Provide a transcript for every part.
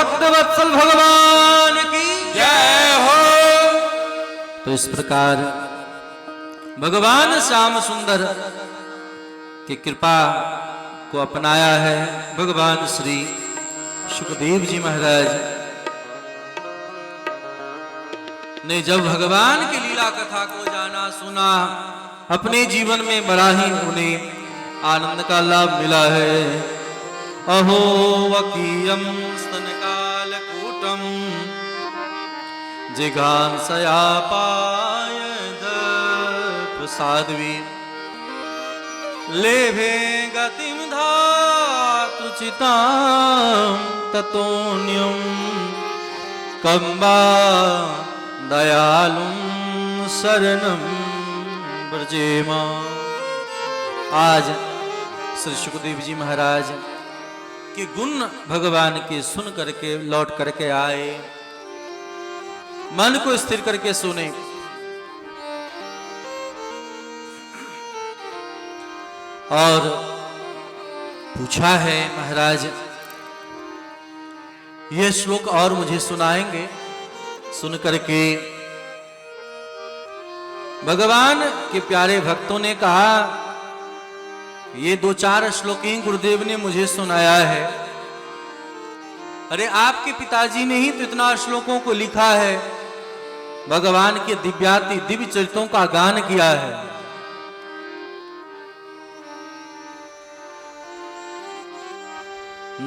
भक्त वत्सल भगवान की जय हो। तो इस प्रकार भगवान श्याम सुंदर की कृपा को अपनाया है भगवान श्री सुखदेव जी महाराज ने। जब भगवान की लीला कथा को जाना सुना, अपने जीवन में बड़ा ही उन्हें आनंद का लाभ मिला है। अहो वकीयम स्तनकाल कूटम जिघांसया पायद प्रसादवी लेभे गतिम धातु चितां ततोन्यम कम्बा दयालुं शरणं ब्रजेमा। आज श्री सुखदेव जी महाराज के गुण भगवान के सुन करके लौट करके आए, मन को स्थिर करके सुने। और पूछा है महाराज ये श्लोक और मुझे सुनाएंगे? सुन करके भगवान के प्यारे भक्तों ने कहा ये 2-4 श्लोक ही गुरुदेव ने मुझे सुनाया है। अरे आपके पिताजी ने ही तो इतना श्लोकों को लिखा है, भगवान के दिव्याति दिव्य चरित्रों का गान किया है।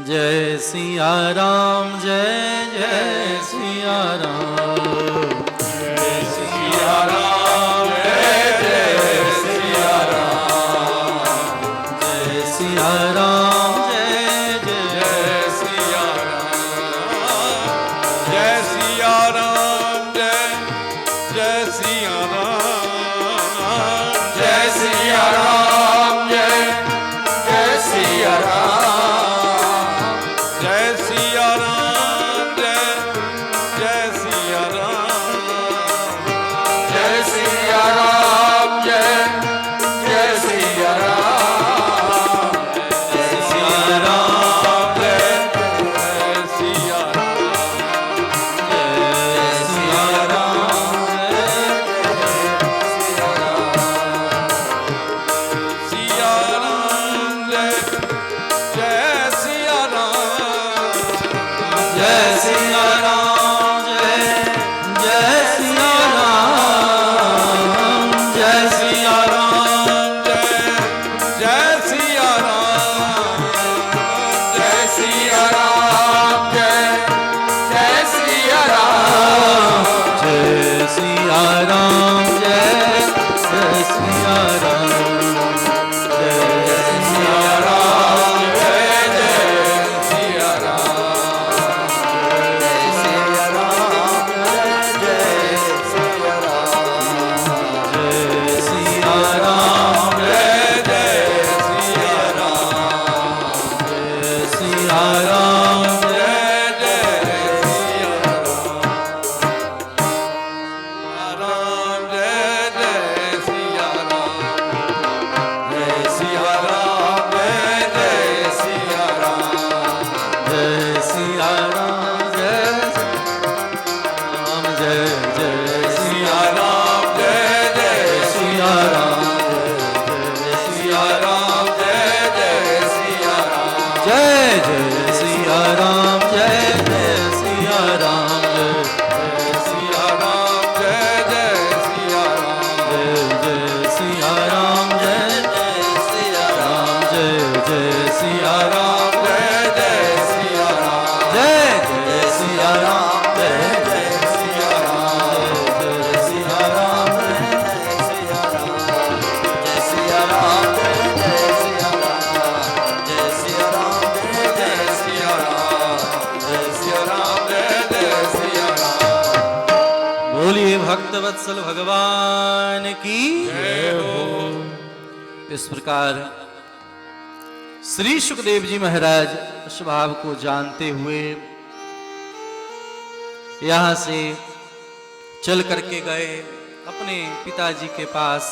जय सिया राम जय जय सिया राम, जय सिया राम जय जय सिया राम, जय सिया राम जय जय सिया राम, जय सिया राम जय जय सिया राम, जय सिया राम जय जय सिया राम, जय सिया राम जय जय सिया राम, जय सिया राम जय जय सिया राम, जय सिया राम जय जय सिया राम, जय सिया राम सिया राम जय जय सिया राम, जय सिया राम जय जय सिया राम, जय सिया राम जय जय सिया राम, जय सिया राम जय जय सिया राम, जय सिया राम जय जय सिया राम, जय सिया राम जय जय सिया राम, जय सिया राम जय जय सिया राम, जय सिया राम जय जय सिया राम, जय जय सिया राम, जय सिया राम जय जय सिया राम, जय सिया राम जय राम जय जय सिया राम जय जय सिया राम सिया राम जय जय सिया राम, जय जय सिया राम जय जय सिया राम जय सिया राम जय जय सिया राम, जय सिया राम जय जय सिया राम जय जय सिया राम जय जय सिया राम, जय जय सिया राम जय जय सिया राम, जय सिया राम जय सिया राम, जय सिया राम जय सिया राम, जय सिया राम जय सिया राम, जय सिया राम जय जय सिया राम। बोलिए भक्त वत्सल भगवान की जय हो। इस प्रकार श्री सुखदेव जी महाराज स्वभाव को जानते हुए यहां से चल करके गए अपने पिताजी के पास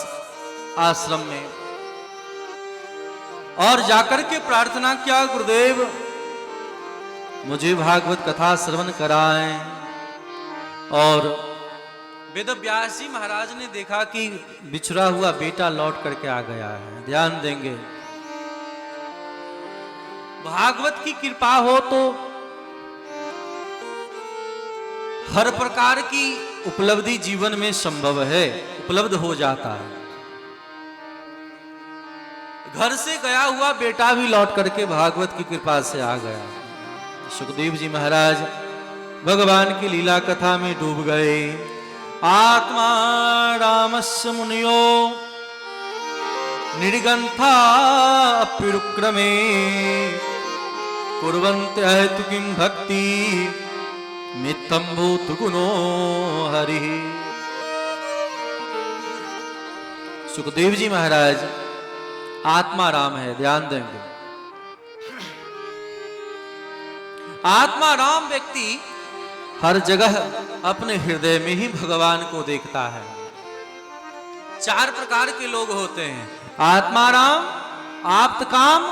आश्रम में और जाकर के प्रार्थना किया, गुरुदेव मुझे भागवत कथा श्रवण कराएं। और वेद व्यास जी महाराज ने देखा कि बिछड़ा हुआ बेटा लौट करके आ गया है, ध्यान देंगे। भागवत की कृपा हो तो हर प्रकार की उपलब्धि जीवन में संभव है, उपलब्ध हो जाता है। घर से गया हुआ बेटा भी लौट करके भागवत की कृपा से आ गया। सुखदेव जी महाराज भगवान की लीला कथा में डूब गए। आत्मा रामस्य मुनियो निर्गंथा अप्युरुक्रमे कुर्वन्ते हेतु किं भक्ति मित्थं भूत गुणो हरि। सुखदेव जी महाराज आत्मा राम है, ध्यान देंगे। आत्मा राम व्यक्ति हर जगह अपने हृदय में ही भगवान को देखता है। चार प्रकार के लोग होते हैं, आत्मा राम, आप्तकाम,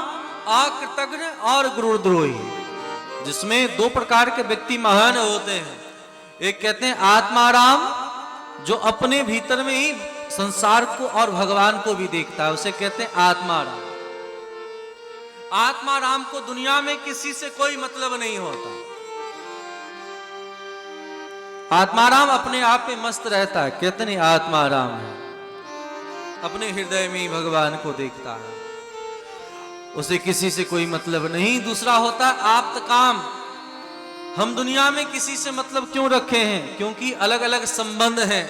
अकृतज्ञ और गुरुद्रोही। जिसमें दो प्रकार के व्यक्ति महान होते हैं। एक कहते हैं आत्मा राम, जो अपने भीतर में ही संसार को और भगवान को भी देखता है, उसे कहते हैं आत्मा राम। आत्मा राम को दुनिया में किसी से कोई मतलब नहीं होता। आत्मा राम अपने आप में मस्त रहता है, कहते नहीं आत्मा राम है, अपने हृदय में ही भगवान को देखता है, उसे किसी से कोई मतलब नहीं। दूसरा होता है आप्तकाम। हम दुनिया में किसी से मतलब क्यों रखे हैं? क्योंकि अलग अलग संबंध हैं,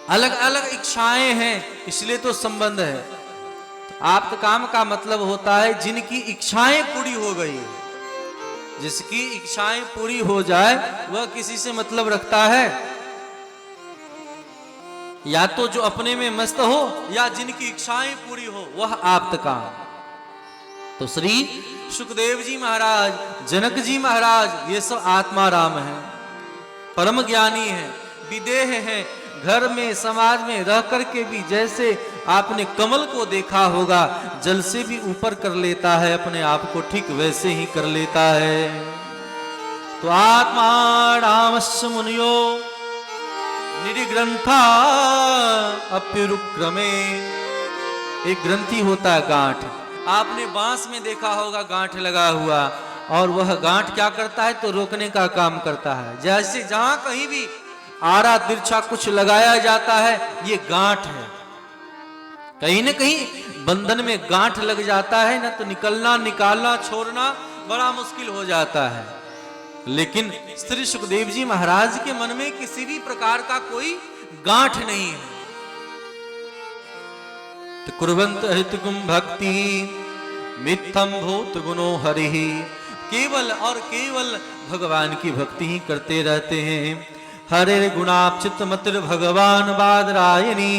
अलग अलग इच्छाएं हैं, इसलिए तो संबंध है। तो आप्तकाम का मतलब होता है जिनकी इच्छाएं पूरी हो गई। जिसकी इच्छाएं पूरी हो जाए वह किसी से मतलब रखता है। या तो जो अपने में मस्त हो या जिनकी इच्छाएं पूरी हो, वह आप्तकाम। तो श्री सुखदेव जी महाराज, जनक जी महाराज, ये सब आत्मा राम है, परम ज्ञानी है, विदेह है। घर में समाज में रह करके भी जैसे आपने कमल को देखा होगा, जल से भी ऊपर कर लेता है अपने आप को, ठीक वैसे ही कर लेता है। तो आत्मा रामस्य मुनियो निर्ग्रंथा अप्युरुक्रमे। एक ग्रंथि होता है गांठ, आपने बांस में देखा होगा गांठ लगा हुआ, और वह गांठ क्या करता है? तो रोकने का काम करता है। जैसे जहां कहीं भी आरा तिरछा कुछ लगाया जाता है, ये गांठ है। कहीं न कहीं बंधन में गांठ लग जाता है ना, तो निकलना, निकालना, छोड़ना बड़ा मुश्किल हो जाता है। लेकिन श्री सुखदेव जी महाराज के मन में किसी भी प्रकार का कोई गांठ नहीं है। तो कुर्वन्त हितकुम भक्ति मित्थम भूत गुणो हरिहि। केवल और केवल भगवान की भक्ति ही करते रहते हैं। हरे गुणाप्चित मतिर भगवान बादरायणी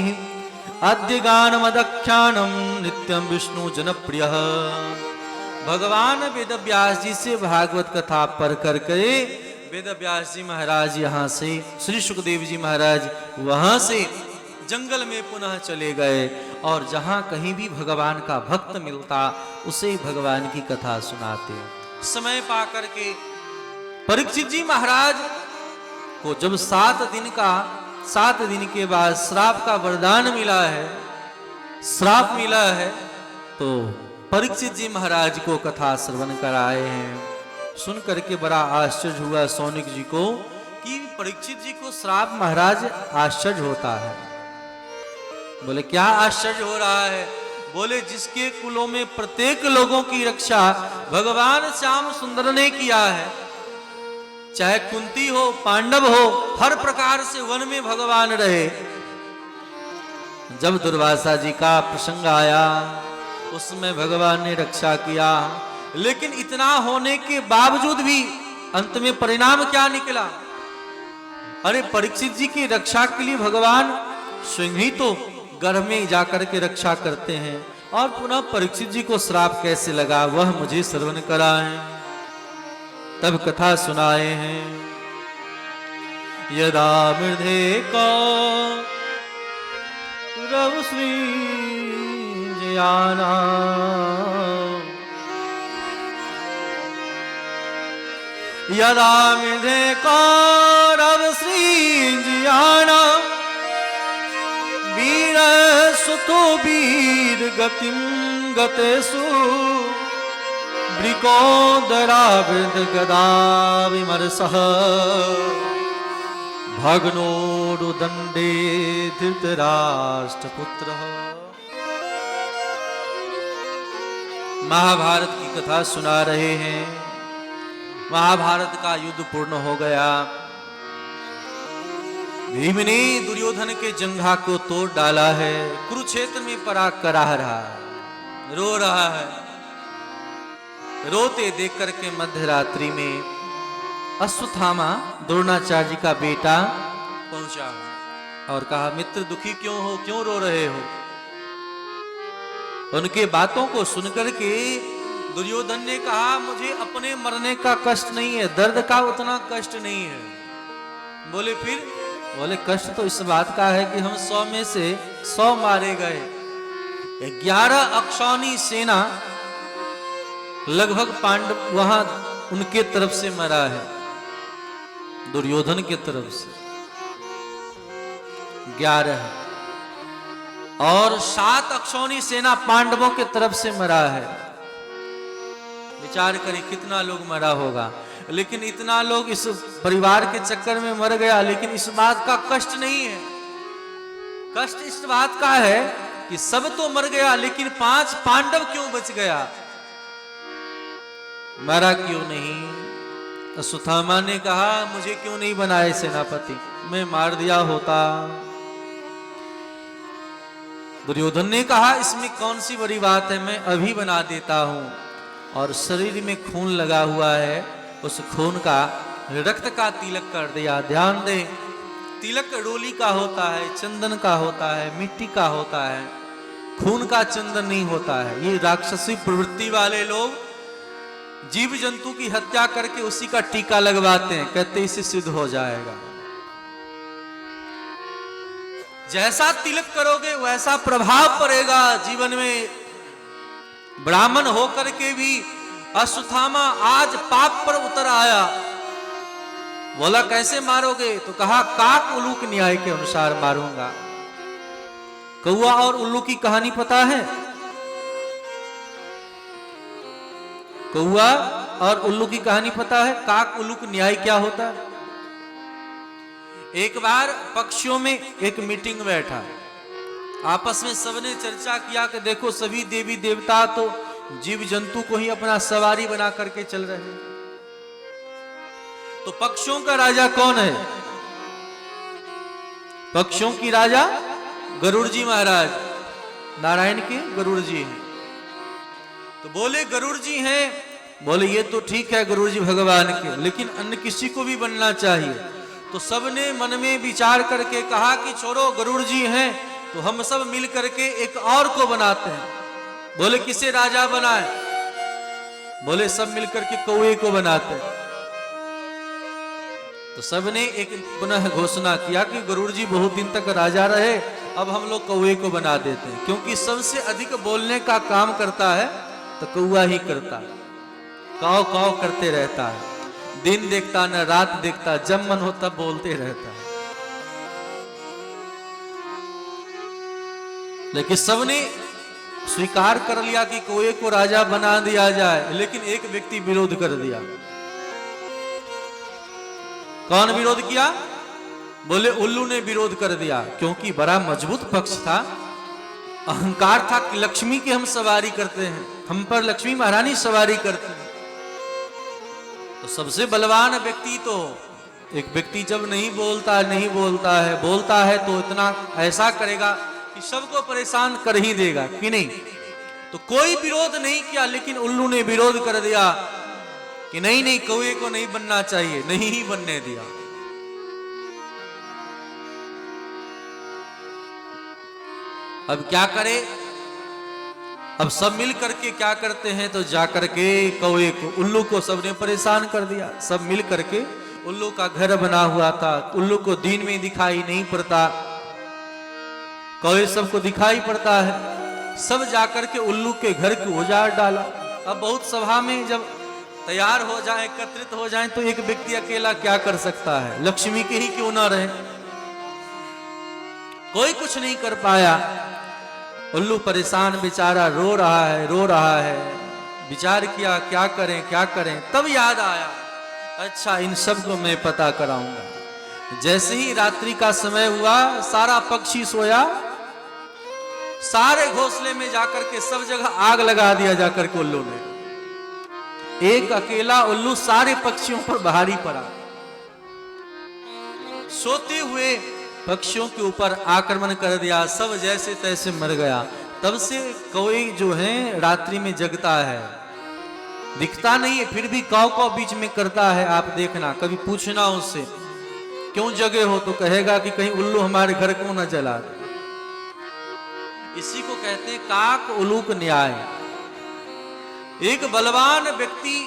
अद्य गानमदख्यानम नित्यम विष्णु जनप्रिय। भगवान वेद व्यास जी से भागवत कथा पढ़ करके वेद व्यास जी महाराज यहाँ से, श्री सुखदेव जी महाराज वहां से जंगल में पुनः चले गए, और जहां कहीं भी भगवान का भक्त मिलता उसे भगवान की कथा सुनाते। समय पा करके परीक्षित जी महाराज को जब 7 दिन के बाद श्राप का वरदान मिला है, श्राप मिला है, तो परीक्षित जी महाराज को कथा श्रवण कराए हैं। सुन करके बड़ा आश्चर्य हुआ सौनिक जी को कि परीक्षित जी को श्राप महाराज आश्चर्य होता है। बोले क्या आश्चर्य हो रहा है? बोले जिसके कुलों में प्रत्येक लोगों की रक्षा भगवान श्याम सुंदर ने किया है, चाहे कुंती हो, पांडव हो, हर प्रकार से वन में भगवान रहे। जब दुर्वासा जी का प्रसंग आया उसमें भगवान ने रक्षा किया, लेकिन इतना होने के बावजूद भी अंत में परिणाम क्या निकला? अरे परीक्षित जी की रक्षा के लिए भगवान स्वयं ही तो गर्भ में जाकर के रक्षा करते हैं, और पुनः परीक्षित जी को श्राप कैसे लगा वह मुझे श्रवण कराएं। तब कथा सुनाए हैं। यदा मृधे को रव श्री जयाना यदा विधे कौरव श्रीजियाना वीर सुतो वीर गतिम गतेषु वृकोदरावृद गदा विमर्शः भग्नोरुदंडे धृतराष्ट्रपुत्रः। महाभारत की कथा सुना रहे हैं। महाभारत का युद्ध पूर्ण हो गया। भीम ने दुर्योधन के जंघा को तोड़ डाला है। कुरुक्षेत्र में पराग कराह रहा है, रो रहा है। रोते देख करके मध्य रात्रि में अश्वत्थामा द्रोणाचार्य जी का बेटा पहुंचा और कहा, मित्र दुखी क्यों हो, क्यों रो रहे हो? उनके बातों को सुनकर के दुर्योधन ने कहा, मुझे अपने मरने का कष्ट नहीं है, दर्द का उतना कष्ट नहीं है। बोले फिर? बोले कष्ट तो इस बात का है कि हम 100 में से 100 मारे गए। 11 अक्षौणी सेना लगभग पांडव वहां उनके तरफ से मरा है, दुर्योधन के तरफ से 11 है और 7 अक्षौणी सेना पांडवों के तरफ से मरा है। विचार करें कितना लोग मरा होगा। लेकिन इतना लोग इस परिवार के चक्कर में मर गया, लेकिन इस बात का कष्ट नहीं है। कष्ट इस बात का है कि सब तो मर गया, लेकिन 5 पांडव क्यों बच गया? मरा क्यों नहीं? अश्वत्थामा ने कहा, मुझे क्यों नहीं बनाए सेनापति, मैं मार दिया होता। दुर्योधन ने कहा, इसमें कौन सी बड़ी बात है, मैं अभी बना देता हूं। और शरीर में खून लगा हुआ है, उस खून का रक्त का तिलक कर दिया। ध्यान दे, तिलक रोली का होता है, चंदन का होता है, मिट्टी का होता है, खून का चंदन नहीं होता है। ये राक्षसी प्रवृत्ति वाले लोग जीव जंतु की हत्या करके उसी का टीका लगवाते हैं, कहते इससे सिद्ध हो जाएगा। जैसा तिलक करोगे वैसा प्रभाव पड़ेगा जीवन में। ब्राह्मण होकर के भी अश्वत्थामा आज पाप पर उतर आया। बोला कैसे मारोगे? तो कहा, काक उल्लू के न्याय के अनुसार मारूंगा। कौआ और उल्लू की कहानी पता है? कौआ और उल्लू की कहानी पता है? काक उल्लू का न्याय क्या होता है? एक बार पक्षियों में एक मीटिंग बैठा, आपस में सबने चर्चा किया कि देखो सभी देवी देवता तो जीव जंतु को ही अपना सवारी बना करके चल रहे हैं, तो पक्षियों का राजा कौन है? पक्षियों की राजा गरुड़ जी महाराज, नारायण के गरुड़ जी हैं। तो बोले गरुड़ जी हैं। बोले ये तो ठीक है गरुड़ जी भगवान के, लेकिन अन्य किसी को भी बनना चाहिए। तो सबने मन में विचार करके कहा कि छोड़ो, गरुड़ जी हैं तो हम सब मिल करके एक और को बनाते हैं। बोले किसे राजा बनाए? बोले सब मिलकर के कौए को बनाते हैं। तो सबने एक पुनः घोषणा किया कि गरुड़ जी बहुत दिन तक राजा रहे, अब हम लोग कौए को बना देते हैं, क्योंकि सबसे अधिक बोलने का काम करता है तो कौआ ही करता है। काव काव करते रहता है, दिन देखता न रात देखता, जब मन हो तब बोलते रहता है। लेकिन सबने स्वीकार कर लिया कि कौए को राजा बना दिया जाए, लेकिन एक व्यक्ति विरोध कर दिया। कौन विरोध किया? बोले उल्लू ने विरोध कर दिया, क्योंकि बड़ा मजबूत पक्ष था, अहंकार था कि लक्ष्मी की हम सवारी करते हैं, हम पर लक्ष्मी महारानी सवारी करते हैं। तो सबसे बलवान व्यक्ति तो एक व्यक्ति जब नहीं बोलता है, बोलता है तो इतना ऐसा करेगा कि सबको परेशान कर ही देगा कि नहीं। तो कोई विरोध नहीं किया, लेकिन उल्लू ने विरोध कर दिया कि नहीं नहीं, कौए को नहीं बनना चाहिए, नहीं ही बनने दिया। अब क्या करे? अब सब मिल करके क्या करते हैं, तो जाकर के कौए को, उल्लू को सबने परेशान कर दिया। सब मिल करके, उल्लू का घर बना हुआ था, उल्लू को दिन में दिखाई नहीं पड़ता, कौए सबको दिखाई पड़ता है। सब जाकर के उल्लू के घर को उजाड़ डाला। अब बहुत सभा में जब तैयार हो जाए, एकत्रित हो जाए, तो एक व्यक्ति अकेला क्या कर सकता है? लक्ष्मी के ही क्यों ना रहे, कोई कुछ नहीं कर पाया। उल्लू परेशान बेचारा रो रहा है, रो रहा है। विचार किया क्या करें क्या करें, तब याद आया, अच्छा इन सब को मैं पता कराऊंगा। जैसे ही रात्रि का समय हुआ, सारा पक्षी सोया, सारे घोंसले में जाकर के सब जगह आग लगा दिया जाकर के उल्लू ने। एक अकेला उल्लू सारे पक्षियों पर भारी पड़ा, सोते हुए पक्षियों के ऊपर आक्रमण कर दिया, सब जैसे तैसे मर गया। तब से कोई जो है रात्रि में जगता है, दिखता नहीं है, फिर भी काव काव बीच में करता है। आप देखना, कभी पूछना उससे क्यों जगे हो, तो कहेगा कि कहीं उल्लू हमारे घर को न जला दे। इसी को कहते हैं काक उलूक न्याय। एक बलवान व्यक्ति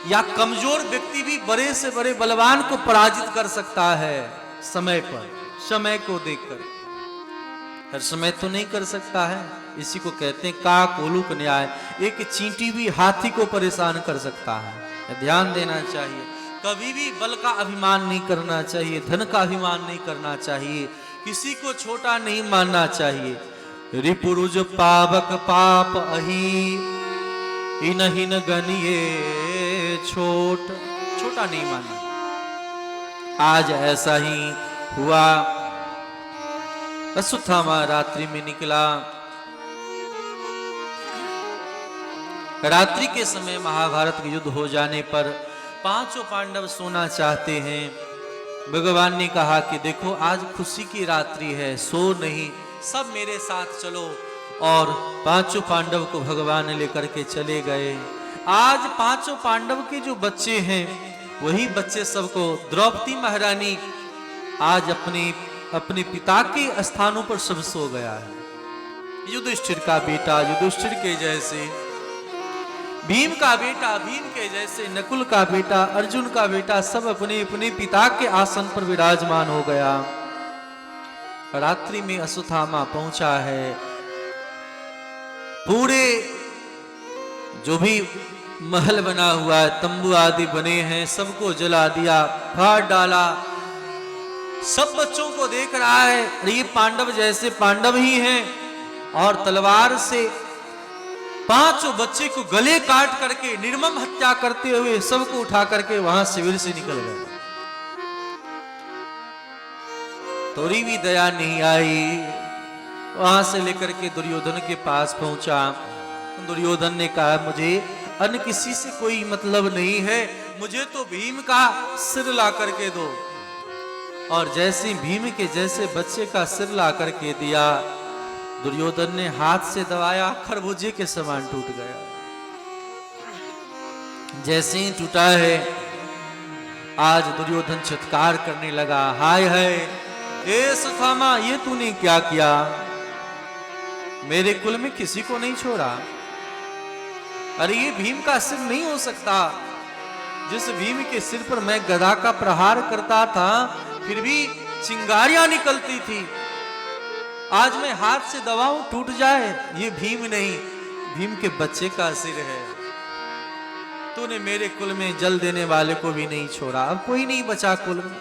या कमजोर व्यक्ति भी बड़े से बड़े बलवान को पराजित कर सकता है समय पर, समय को देखकर। हर समय तो नहीं कर सकता है। इसी को कहते हैं काक उलूक न्याय। एक चींटी भी हाथी को परेशान कर सकता है। ध्यान देना चाहिए, कभी भी बल का अभिमान नहीं करना चाहिए, धन का अभिमान नहीं करना चाहिए, किसी को छोटा नहीं मानना चाहिए। रिपुरुज पावक पाप अही, इनहिन गनिए छोट, छोटा नहीं मानना। आज ऐसा ही हुआ। अश्वत्थामा रात्रि में निकला। रात्रि के समय महाभारत के युद्ध हो जाने पर पांचों पांडव सोना चाहते हैं। भगवान ने कहा कि देखो आज खुशी की रात्रि है, सो नहीं, सब मेरे साथ चलो। और पांचों पांडव को भगवान लेकर के चले गए। आज पांचों पांडव के जो बच्चे हैं, वही बच्चे सबको द्रौपदी महारानी आज अपने पिता के स्थानों पर सब सो गया है। युधिष्ठिर का बेटा युधिष्ठिर के जैसे, भीम का बेटा भीम के जैसे, नकुल का बेटा अर्जुन का बेटा, सब अपने अपने पिता के आसन पर विराजमान हो गया। रात्रि में अश्वत्थामा पहुंचा है। पूरे जो भी महल बना हुआ है, तंबू आदि बने हैं, सबको जला दिया, फाड़ डाला। सब बच्चों को देख रहा है, अरे ये पांडव जैसे पांडव ही हैं। और तलवार से पांचों बच्चे को गले काट करके निर्मम हत्या करते हुए सबको उठा करके वहां शिविर से निकल गए। थोड़ी भी दया नहीं आई। वहां से लेकर के दुर्योधन के पास पहुंचा। दुर्योधन ने कहा मुझे अन्य किसी से कोई मतलब नहीं है, मुझे तो भीम का सिर ला करके दो। और जैसे भीम के जैसे बच्चे का सिर ला करके दिया, दुर्योधन ने हाथ से दबाया, खरबूजे के समान टूट गया। जैसे ही टूटा है, आज दुर्योधन चित्कार करने लगा, हाय हाय ए अश्वत्थामा, ये तूने क्या किया? मेरे कुल में किसी को नहीं छोड़ा। अरे ये भीम का सिर नहीं हो सकता। जिस भीम के सिर पर मैं गदा का प्रहार करता था, फिर भी चिंगारियां निकलती थी। आज मैं हाथ से दबाऊं टूट जाए, ये भीम नहीं, भीम के बच्चे का सिर है। तूने मेरे कुल में जल देने वाले को भी नहीं छोड़ा, अब कोई नहीं बचा कुल में।